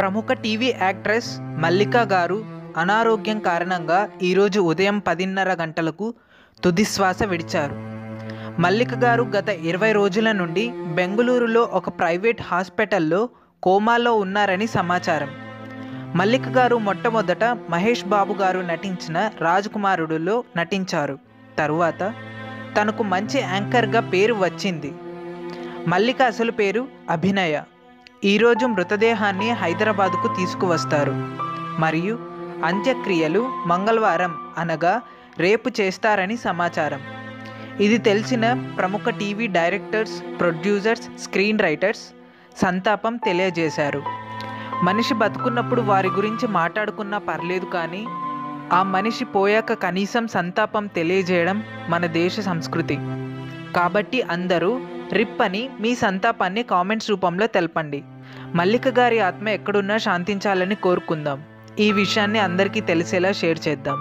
ప్రముఖ TV actress Mallika గారు అనారోగ్యం కారణంగా ఈరోజు ఉదయం 10:30 గంటలకు తుదిశ్వాస విడిచారు. మల్లిక గారు గత 20 రోజుల నుండి బెంగళూరులో ఒక ప్రైవేట్ హాస్పిటల్లో కోమాలో ఉన్నారని సమాచారం. మల్లిక గారు మొట్టమొదట మహేష్ బాబు గారు నటించిన రాజకుమారుడులో నటించారు. తరువాత తనకు మంచి యాంకర్గా పేరు వచ్చింది. మల్లిక అసలు పేరు అభినయ. ఈరోజు మృతదేహాన్ని హైదరాబాదుకు తీసుకువస్తారు మరియు అంత్యక్రియలు మంగళవారం అనగా రేపు చేస్తారని సమాచారం. ఇది తెలిసిన ప్రముఖ TV directors, producers, screen writers సంతాపం తెలియజేశారు. మనిషి బతుకున్నప్పుడు వారి గురించి మాట్లాడుకున్నా పర్లేదు, కానీ ఆ మనిషి పోయాక కనీసం సంతాపం తెలియజేయడం మన దేశ సంస్కృతి. కాబట్టి అందరూ రిప్ అని మీ సంతాపాన్ని కామెంట్స్ రూపంలో తెలపండి. మల్లిక గారి ఆత్మ ఎక్కడున్నా శాంతించాలని కోరుకుందాం. ఈ విషయాన్ని అందరికీ తెలిసేలా షేర్ చేద్దాం.